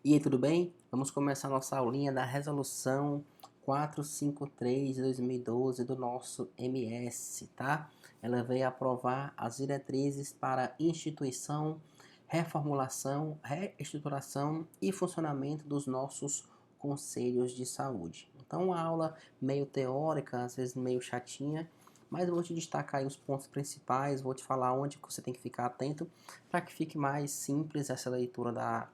E aí, tudo bem? Vamos começar nossa aulinha da resolução 453 de 2012 do nosso MS, tá? Ela veio aprovar as diretrizes para instituição, reformulação, reestruturação e funcionamento dos nossos conselhos de saúde. Então, uma aula meio teórica, às vezes meio chatinha, mas eu vou te destacar aí os pontos principais, vou te falar onde você tem que ficar atento para que fique mais simples essa leitura da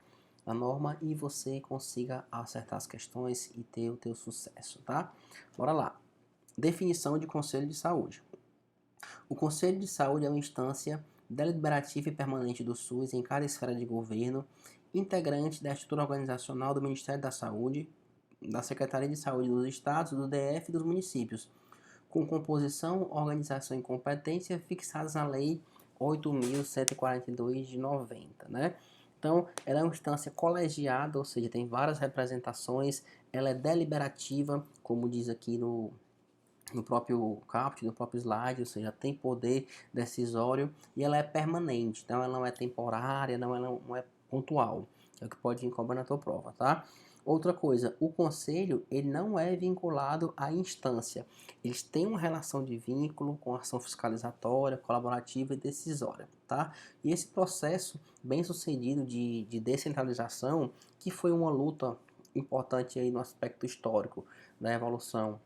norma e você consiga acertar as questões e ter o teu sucesso, tá? Bora lá. Definição de Conselho de Saúde. O Conselho de Saúde é uma instância deliberativa e permanente do SUS em cada esfera de governo, integrante da estrutura organizacional do Ministério da Saúde, da Secretaria de Saúde dos Estados, do DF e dos municípios, com composição, organização e competência fixadas na Lei 8.142 de 90, né? Então, ela é uma instância colegiada, ou seja, tem várias representações, ela é deliberativa, como diz aqui no próprio caput, no próprio slide, ou seja, tem poder decisório e ela é permanente, então ela não é temporária, ela não é pontual, que é o que pode cobrar na tua prova, tá? Outra coisa, o conselho ele não é vinculado à instância, eles têm uma relação de vínculo com ação fiscalizatória, colaborativa e decisória, tá? E esse processo bem sucedido de descentralização, que foi uma luta importante aí no aspecto histórico da evolução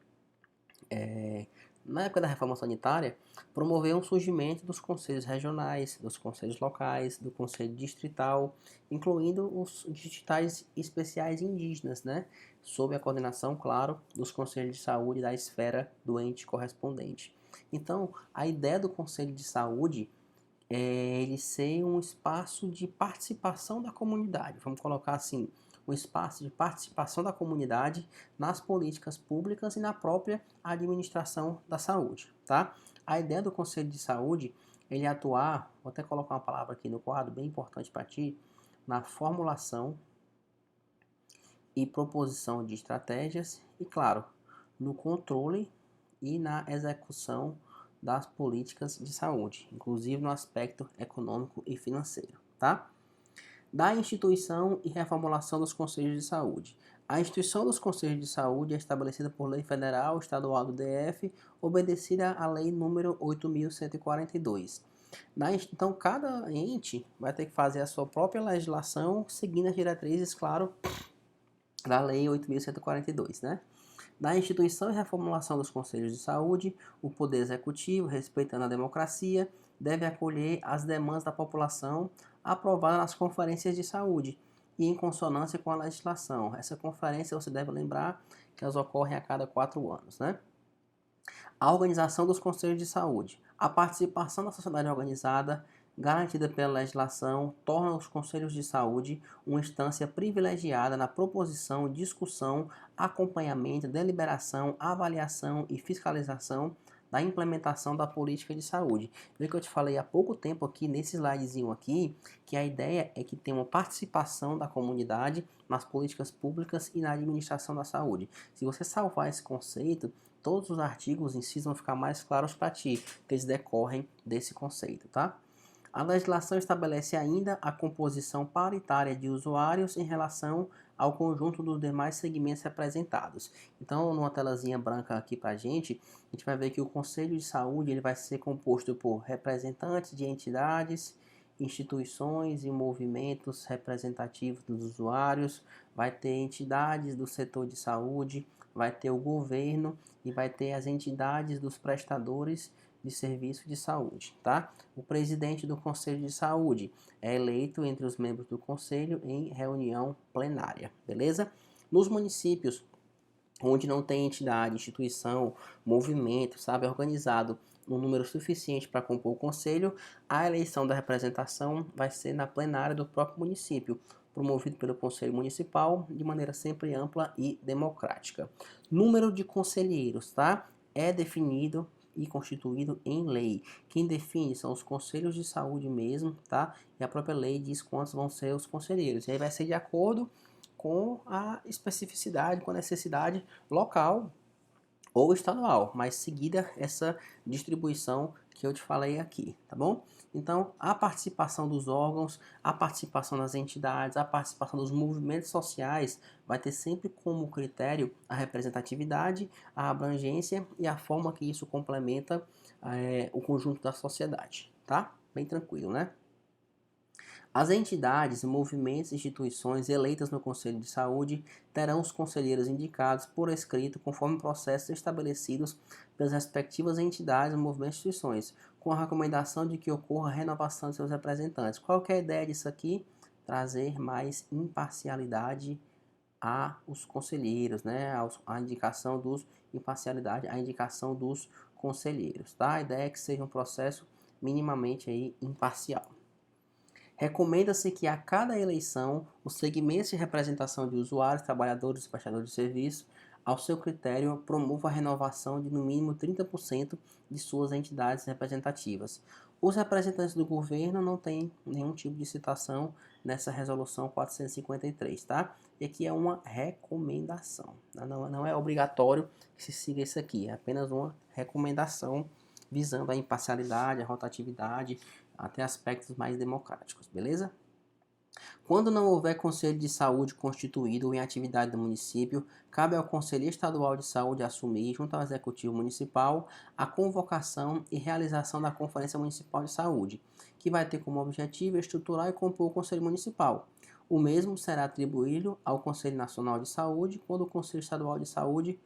na época da reforma sanitária, promoveu um surgimento dos conselhos regionais, dos conselhos locais, do conselho distrital, incluindo os distritais especiais indígenas, né? Sob a coordenação, claro, dos conselhos de saúde da esfera do ente correspondente. Então, a ideia do conselho de saúde é ele ser um espaço de participação da comunidade, vamos colocar assim, um espaço de participação da comunidade nas políticas públicas e na própria administração da saúde, tá? A ideia do Conselho de Saúde, ele é atuar, vou até colocar uma palavra aqui no quadro, bem importante para ti, na formulação e proposição de estratégias e, claro, no controle e na execução das políticas de saúde, inclusive no aspecto econômico e financeiro, tá? Da instituição e reformulação dos conselhos de saúde. A instituição dos conselhos de saúde é estabelecida por lei federal, estadual do DF, obedecida à lei número 8.142. Então, cada ente vai ter que fazer a sua própria legislação, seguindo as diretrizes, claro, da lei 8.142, né? Na instituição e reformulação dos conselhos de saúde, o Poder Executivo, respeitando a democracia, deve acolher as demandas da população aprovadas nas conferências de saúde e em consonância com a legislação. Essa conferência, você deve lembrar que elas ocorrem a cada 4 anos, né? A organização dos conselhos de saúde. A participação da sociedade organizada, garantida pela legislação, torna os conselhos de saúde uma instância privilegiada na proposição, discussão, acompanhamento, deliberação, avaliação e fiscalização da implementação da política de saúde. Vê que eu te falei há pouco tempo aqui, nesse slidezinho aqui, que a ideia é que tenha uma participação da comunidade nas políticas públicas e na administração da saúde. Se você salvar esse conceito, todos os artigos em si vão ficar mais claros para ti, que eles decorrem desse conceito, tá? A legislação estabelece ainda a composição paritária de usuários em relação ao conjunto dos demais segmentos representados. Então, numa telazinha branca aqui para a gente vai ver que o Conselho de Saúde ele vai ser composto por representantes de entidades, instituições e movimentos representativos dos usuários, vai ter entidades do setor de saúde, vai ter o governo e vai ter as entidades dos prestadores de serviço de saúde, tá? O presidente do Conselho de Saúde é eleito entre os membros do Conselho em reunião plenária, beleza? Nos municípios onde não tem entidade, instituição, movimento, sabe, organizado um número suficiente para compor o conselho, a eleição da representação vai ser na plenária do próprio município, promovido pelo Conselho Municipal de maneira sempre ampla e democrática. Número de conselheiros, tá? É definido e constituído em lei. Quem define são os conselhos de saúde mesmo, tá? E a própria lei diz quantos vão ser os conselheiros. E aí vai ser de acordo com a especificidade, com a necessidade local ou estadual, mas seguida essa distribuição que eu te falei aqui, tá bom? Então, a participação dos órgãos, a participação das entidades, a participação dos movimentos sociais vai ter sempre como critério a representatividade, a abrangência e a forma que isso complementa o conjunto da sociedade, tá? Bem tranquilo, né? As entidades, movimentos e instituições eleitas no Conselho de Saúde terão os conselheiros indicados por escrito conforme processos estabelecidos pelas respectivas entidades, movimentos e instituições, com a recomendação de que ocorra a renovação de seus representantes. Qual que é a ideia disso aqui? Trazer mais imparcialidade aos conselheiros, né? A indicação dos imparcialidade, a indicação dos conselheiros, tá? A ideia é que seja um processo minimamente aí imparcial. Recomenda-se que a cada eleição, os segmentos de representação de usuários, trabalhadores e prestadores de serviço, ao seu critério, promova a renovação de no mínimo 30% de suas entidades representativas. Os representantes do governo não têm nenhum tipo de citação nessa resolução 453, tá? E aqui é uma recomendação, não é obrigatório que se siga isso aqui, é apenas uma recomendação visando a imparcialidade, a rotatividade, até aspectos mais democráticos, beleza? Quando não houver conselho de saúde constituído ou em atividade do município, cabe ao Conselho Estadual de Saúde assumir, junto ao Executivo Municipal, a convocação e realização da Conferência Municipal de Saúde, que vai ter como objetivo estruturar e compor o Conselho Municipal. O mesmo será atribuído ao Conselho Nacional de Saúde quando o Conselho Estadual de Saúde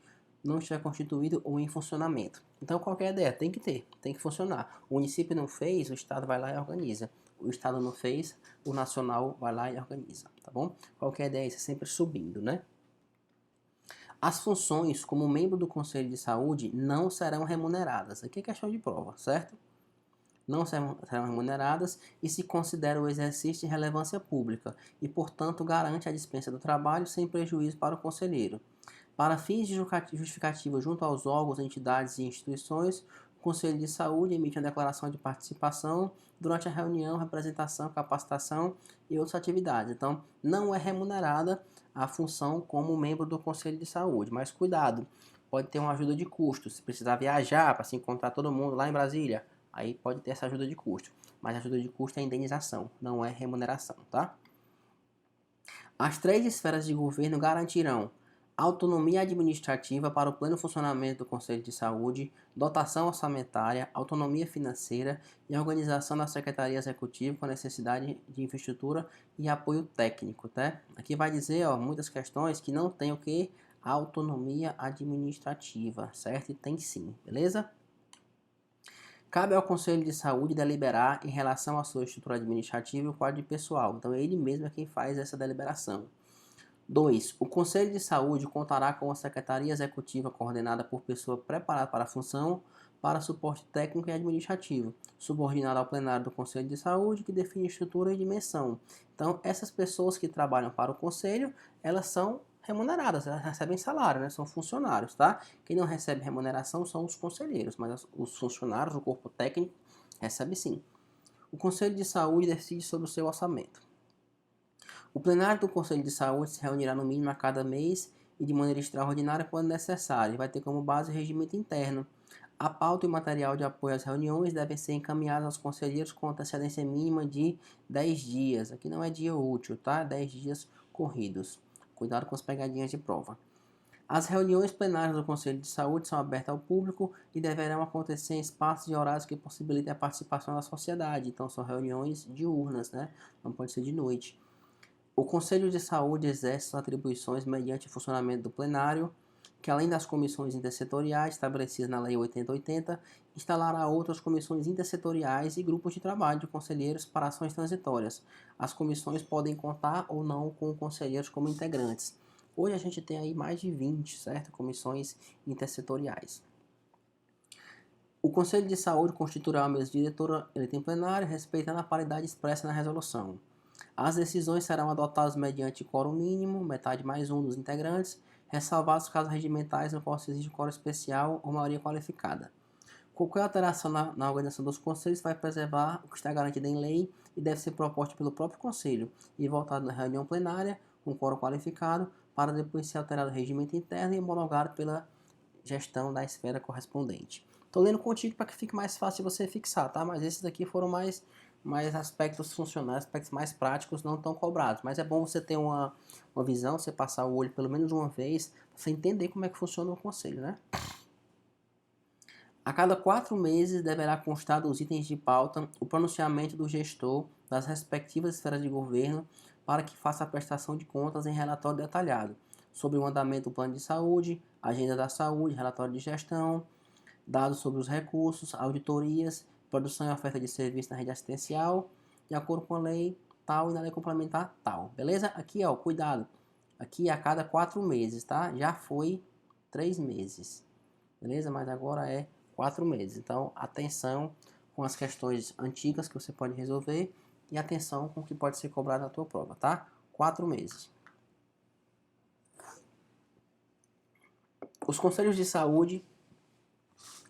não estiver constituído ou em funcionamento. Então, qualquer ideia tem que ter, tem que funcionar. O município não fez, o Estado vai lá e organiza. O Estado não fez, o nacional vai lá e organiza, tá bom? Qualquer ideia é sempre subindo, né? As funções como membro do Conselho de Saúde não serão remuneradas. Aqui é questão de prova, certo? Não serão remuneradas e se considera o exercício de relevância pública e, portanto, garante a dispensa do trabalho sem prejuízo para o conselheiro. Para fins de justificativa junto aos órgãos, entidades e instituições, o Conselho de Saúde emite uma declaração de participação durante a reunião, representação, capacitação e outras atividades. Então, não é remunerada a função como membro do Conselho de Saúde, mas cuidado, pode ter uma ajuda de custo. Se precisar viajar para se encontrar todo mundo lá em Brasília, aí pode ter essa ajuda de custo. Mas a ajuda de custo é indenização, não é remuneração, tá? As três esferas de governo garantirão autonomia administrativa para o pleno funcionamento do Conselho de Saúde, dotação orçamentária, autonomia financeira e organização da Secretaria Executiva com necessidade de infraestrutura e apoio técnico, tá? Aqui vai dizer, ó, muitas questões que não tem o que? Autonomia administrativa, certo? E tem sim, beleza? Cabe ao Conselho de Saúde deliberar em relação à sua estrutura administrativa e o quadro de pessoal. Então, ele mesmo é quem faz essa deliberação. 2. O Conselho de Saúde contará com uma secretaria executiva coordenada por pessoa preparada para a função, para suporte técnico e administrativo, subordinada ao plenário do Conselho de Saúde, que define estrutura e dimensão. Então, essas pessoas que trabalham para o Conselho, elas são remuneradas, elas recebem salário, né? São funcionários, tá? Quem não recebe remuneração são os conselheiros, mas os funcionários, o corpo técnico, recebe sim. O Conselho de Saúde decide sobre o seu orçamento. O plenário do Conselho de Saúde se reunirá no mínimo a cada mês e de maneira extraordinária quando necessário, e vai ter como base o regimento interno. A pauta e o material de apoio às reuniões devem ser encaminhados aos conselheiros com antecedência mínima de 10 dias. Aqui não é dia útil, tá? 10 dias corridos. Cuidado com as pegadinhas de prova. As reuniões plenárias do Conselho de Saúde são abertas ao público e deverão acontecer em espaços e horários que possibilitem a participação da sociedade. Então, são reuniões diurnas, né? Não pode ser de noite. O Conselho de Saúde exerce suas atribuições mediante o funcionamento do plenário, que além das comissões intersetoriais estabelecidas na Lei 8080, instalará outras comissões intersetoriais e grupos de trabalho de conselheiros para ações transitórias. As comissões podem contar ou não com conselheiros como integrantes. Hoje a gente tem aí mais de 20, certo? Comissões intersetoriais. O Conselho de Saúde constituirá uma mesa diretora eleita em plenário, respeitando a paridade expressa na resolução. As decisões serão adotadas mediante quórum mínimo, metade mais um dos integrantes, ressalvados casos regimentais no qual se exige quórum especial ou maioria qualificada. Qualquer alteração na organização dos conselhos vai preservar o que está garantido em lei e deve ser proposta pelo próprio conselho e votado na reunião plenária com quórum qualificado para depois ser alterado o regimento interno e homologado pela gestão da esfera correspondente. Tô lendo contigo para que fique mais fácil de você fixar, tá? Mas esses daqui foram mais aspectos funcionais, aspectos mais práticos, não tão cobrados. Mas é bom você ter uma visão, você passar o olho pelo menos uma vez, pra você entender como é que funciona o conselho, né? A cada 4 meses deverá constar dos itens de pauta o pronunciamento do gestor das respectivas esferas de governo para que faça a prestação de contas em relatório detalhado sobre o andamento do plano de saúde, agenda da saúde, relatório de gestão, dados sobre os recursos, auditorias, produção e oferta de serviço na rede assistencial, de acordo com a lei tal e na lei complementar tal. Beleza? Aqui, ó, cuidado. Aqui a cada 4 meses, tá? Já foi 3 meses. Beleza? Mas agora é 4 meses. Então, atenção com as questões antigas que você pode resolver e atenção com o que pode ser cobrado na tua prova, tá? 4 meses. Os conselhos de saúde,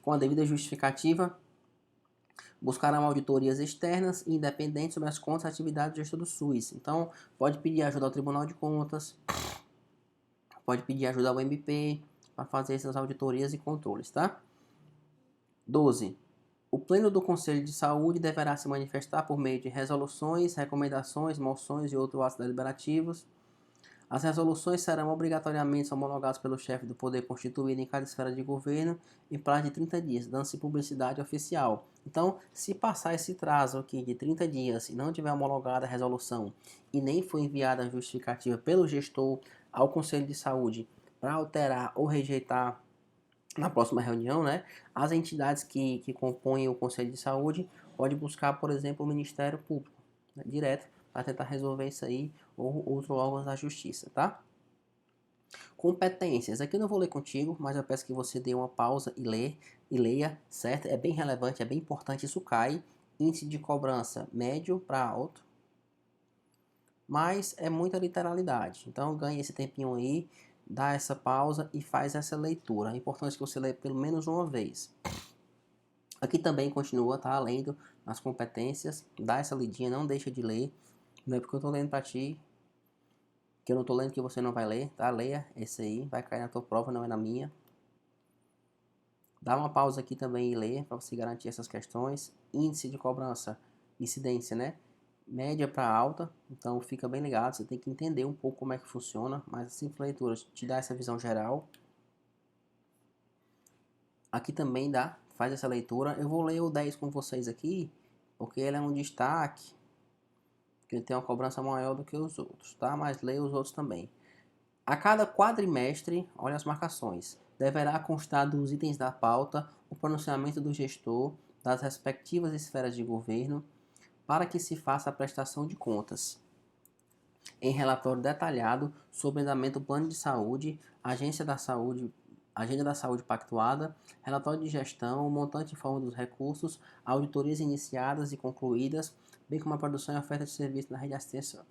com a devida justificativa, buscarão auditorias externas e independentes sobre as contas e atividades do gestor do SUS. Então, pode pedir ajuda ao Tribunal de Contas, pode pedir ajuda ao MP para fazer essas auditorias e controles, tá? 12. O Pleno do Conselho de Saúde deverá se manifestar por meio de resoluções, recomendações, moções e outros atos deliberativos. As resoluções serão obrigatoriamente homologadas pelo chefe do poder constituído em cada esfera de governo em prazo de 30 dias, dando-se publicidade oficial. Então, se passar esse prazo aqui de 30 dias e não tiver homologada a resolução e nem foi enviada a justificativa pelo gestor ao Conselho de Saúde para alterar ou rejeitar na próxima reunião, né, as entidades que compõem o Conselho de Saúde podem buscar, por exemplo, o Ministério Público, né, direto, para tentar resolver isso aí, ou outros órgãos da Justiça, tá? Competências. Aqui eu não vou ler contigo, mas eu peço que você dê uma pausa e leia, certo? É bem relevante, é bem importante, isso cai. Índice de cobrança médio para alto, mas é muita literalidade. Então ganhe esse tempinho aí, dá essa pausa e faz essa leitura. É importante que você leia pelo menos uma vez. Aqui também continua, tá? Lendo nas competências, dá essa lidinha, não deixa de ler. Não é porque eu tô lendo pra ti, que eu não tô lendo que você não vai ler, tá? Leia esse aí, vai cair na tua prova, não é na minha. Dá uma pausa aqui também e lê, para você garantir essas questões. Índice de cobrança, incidência, né? Média para alta, então fica bem ligado, você tem que entender um pouco como é que funciona, mas assim, leitura te dá essa visão geral. Aqui também dá, faz essa leitura. Eu vou ler o 10 com vocês aqui, porque ele é um destaque, que ele tem uma cobrança maior do que os outros, tá? Mas leia os outros também. A cada quadrimestre, olha as marcações, deverá constar dos itens da pauta o pronunciamento do gestor das respectivas esferas de governo para que se faça a prestação de contas, em relatório detalhado sobre o andamento do plano de saúde, agência da saúde, agenda da saúde pactuada, relatório de gestão, montante e forma dos recursos, auditorias iniciadas e concluídas, bem como a produção e oferta de serviço na rede de assistência.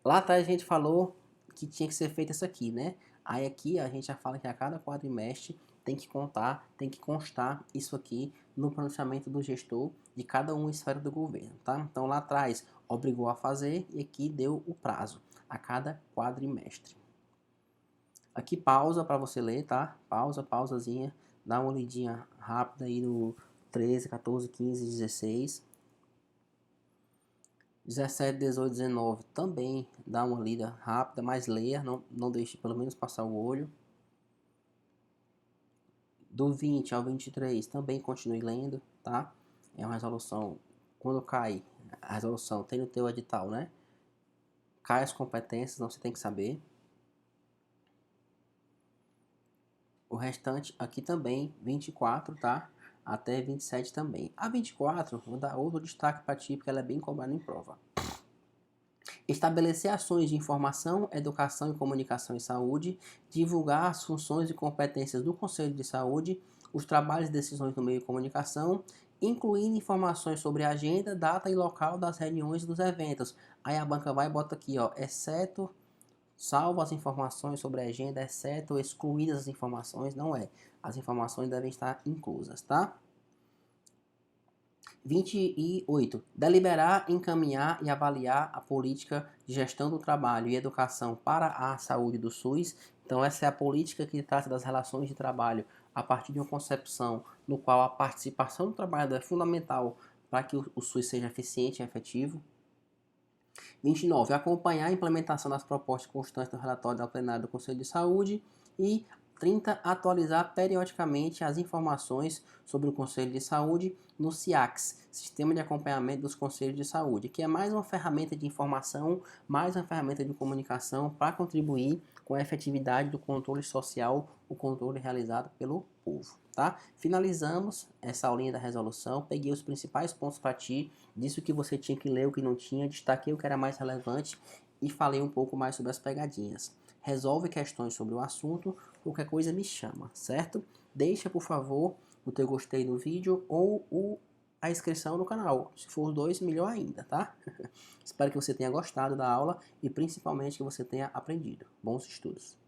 Lá atrás a gente falou que tinha que ser feito isso aqui, né? Aí aqui a gente já fala que a cada quadrimestre tem que constar isso aqui no pronunciamento do gestor de cada uma esfera do governo, tá? Então lá atrás obrigou a fazer e aqui deu o prazo, a cada quadrimestre. Aqui pausa para você ler, tá? Pausazinha, dá uma lidinha rápida aí no 13, 14, 15, 16. 17, 18, 19 também dá uma lida rápida, mas leia, não deixe pelo menos passar o olho. Do 20 ao 23 também continue lendo, tá? É uma resolução, quando cai a resolução, tem no teu edital, né? Cai as competências, não você tem que saber. O restante aqui também, 24, tá? Até 27 também. A 24, vou dar outro destaque para ti, porque ela é bem cobrada em prova. Estabelecer ações de informação, educação e comunicação em saúde, divulgar as funções e competências do Conselho de Saúde, os trabalhos e decisões no meio de comunicação, incluindo informações sobre a agenda, data e local das reuniões e dos eventos. Aí a banca vai e bota aqui, ó, exceto, salvo as informações sobre a agenda, exceto excluídas as informações, não é. As informações devem estar inclusas, tá? 28. Deliberar, encaminhar e avaliar a política de gestão do trabalho e educação para a saúde do SUS. Então, essa é a política que trata das relações de trabalho a partir de uma concepção no qual a participação do trabalhador é fundamental para que o SUS seja eficiente e efetivo. 29. Acompanhar a implementação das propostas constantes do relatório da plenária do Conselho de Saúde. E 30. Atualizar periodicamente as informações sobre o Conselho de Saúde no SIACS, Sistema de Acompanhamento dos Conselhos de Saúde, que é mais uma ferramenta de informação, mais uma ferramenta de comunicação para contribuir com a efetividade do controle social, o controle realizado pelo povo. Tá? Finalizamos essa aulinha da resolução, peguei os principais pontos para ti, disse o que você tinha que ler, o que não tinha, destaquei o que era mais relevante e falei um pouco mais sobre as pegadinhas. Resolve questões sobre o assunto, qualquer coisa me chama, certo? Deixa, por favor, o teu gostei no vídeo ou a inscrição no canal. Se for os dois, melhor ainda, tá? Espero que você tenha gostado da aula e principalmente que você tenha aprendido. Bons estudos!